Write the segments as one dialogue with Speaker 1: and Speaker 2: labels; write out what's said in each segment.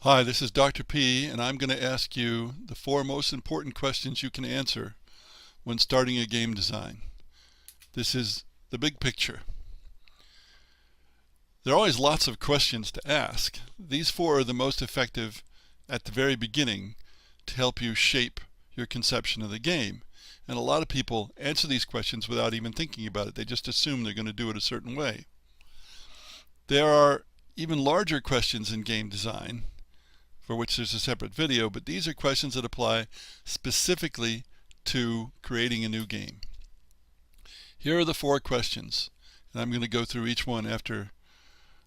Speaker 1: Hi, this is Dr. P, and I'm going to ask you the 4 most important questions you can answer when starting a game design. This is the big picture. There are always lots of questions to ask. These 4 are the most effective at the very beginning to help you shape your conception of the game. And a lot of people answer these questions without even thinking about it. They just assume they're going to do it a certain way. There are even larger questions in game design, for which there's a separate video, but these are questions that apply specifically to creating a new game. Here are the 4 questions, and I'm going to go through each one after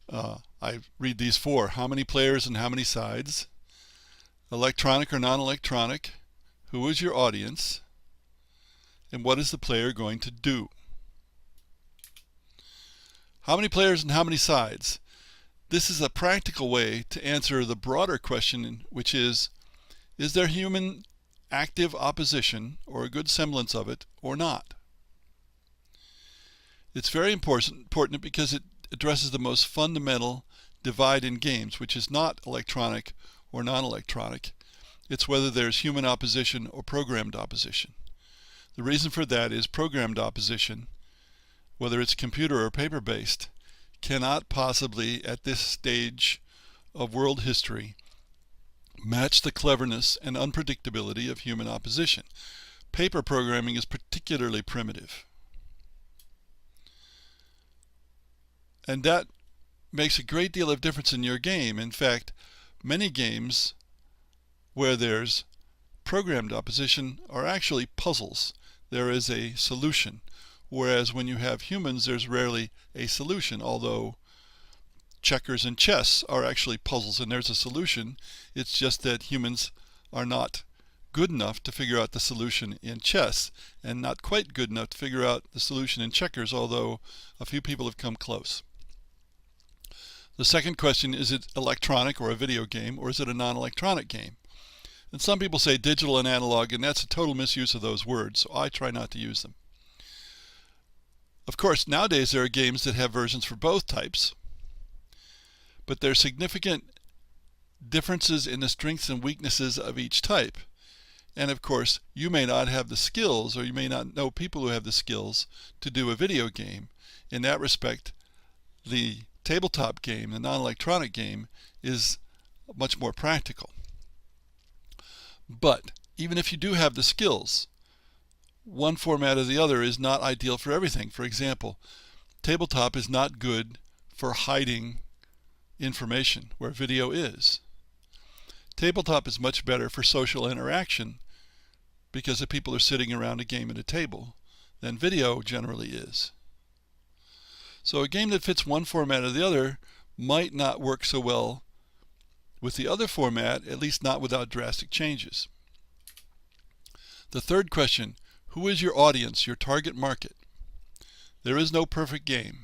Speaker 1: I read these 4. How many players and how many sides? Electronic or non-electronic? Who is your audience? And what is the player going to do? How many players and how many sides? This is a practical way to answer the broader question, which is there human active opposition or a good semblance of it or not? It's very important because it addresses the most fundamental divide in games, which is not electronic or non-electronic. It's whether there's human opposition or programmed opposition. The reason for that is programmed opposition, whether it's computer or paper-based, cannot possibly, at this stage of world history, match the cleverness and unpredictability of human opposition. Paper programming is particularly primitive. And that makes a great deal of difference in your game. In fact, many games where there's programmed opposition are actually puzzles. There is a solution. Whereas when you have humans, there's rarely a solution, although checkers and chess are actually puzzles and there's a solution. It's just that humans are not good enough to figure out the solution in chess and not quite good enough to figure out the solution in checkers, although a few people have come close. The second question, is it electronic or a video game, or is it a non-electronic game? And some people say digital and analog, and that's a total misuse of those words, so I try not to use them. Of course, nowadays there are games that have versions for both types, but there are significant differences in the strengths and weaknesses of each type. And of course, you may not have the skills, or you may not know people who have the skills to do a video game. In that respect, the tabletop game, the non-electronic game, is much more practical. But even if you do have the skills, one format or the other is not ideal for everything. For example, tabletop is not good for hiding information where video is. Tabletop is much better for social interaction because the people are sitting around a game at a table than video generally is. So a game that fits one format or the other might not work so well with the other format, at least not without drastic changes. The third question, who is your audience, your target market? There is no perfect game.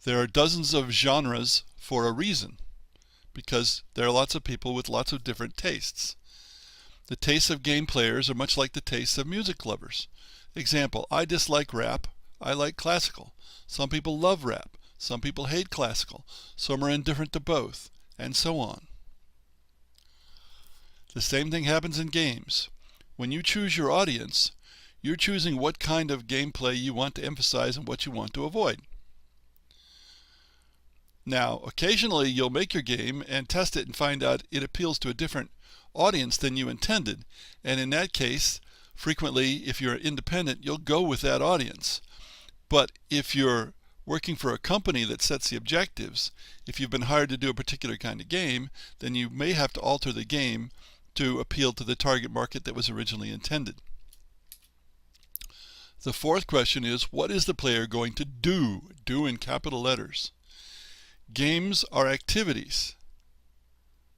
Speaker 1: There are dozens of genres for a reason, because there are lots of people with lots of different tastes. The tastes of game players are much like the tastes of music lovers. Example, I dislike rap, I like classical. Some people love rap, some people hate classical, some are indifferent to both, and so on. The same thing happens in games. When you choose your audience, you're choosing what kind of gameplay you want to emphasize and what you want to avoid. Now, occasionally you'll make your game and test it and find out it appeals to a different audience than you intended. And in that case, frequently, if you're independent, you'll go with that audience. But if you're working for a company that sets the objectives, if you've been hired to do a particular kind of game, then you may have to alter the game to appeal to the target market that was originally intended. The fourth question is, what is the player going to do? Do in capital letters. Games are activities.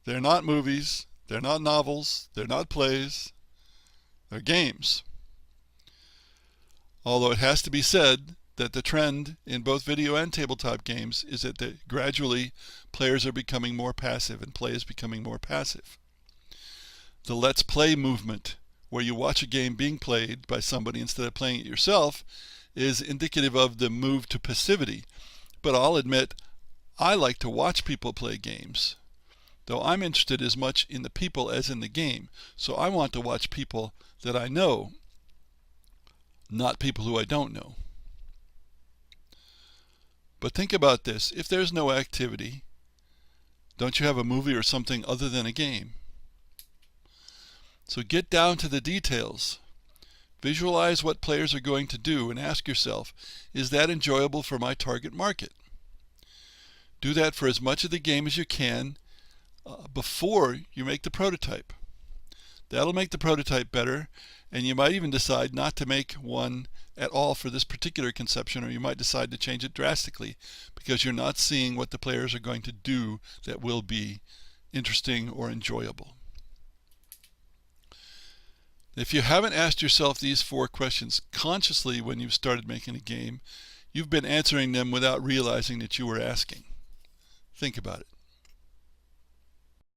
Speaker 1: They're not movies, they're not novels, they're not plays, they're games. Although it has to be said that the trend in both video and tabletop games is that gradually players are becoming more passive and play is becoming more passive. The Let's Play movement, where you watch a game being played by somebody instead of playing it yourself, is indicative of the move to passivity. But I'll admit, I like to watch people play games. though I'm interested as much in the people as in the game. So I want to watch people that I know, not people who I don't know. But think about this. If there's no activity, don't you have a movie or something other than a game? So get down to the details. Visualize what players are going to do and ask yourself, is that enjoyable for my target market? Do that for as much of the game as you can before you make the prototype. That'll make the prototype better, and you might even decide not to make one at all for this particular conception, or you might decide to change it drastically because you're not seeing what the players are going to do that will be interesting or enjoyable. If you haven't asked yourself these 4 questions consciously when you've started making a game, you've been answering them without realizing that you were asking. Think about it.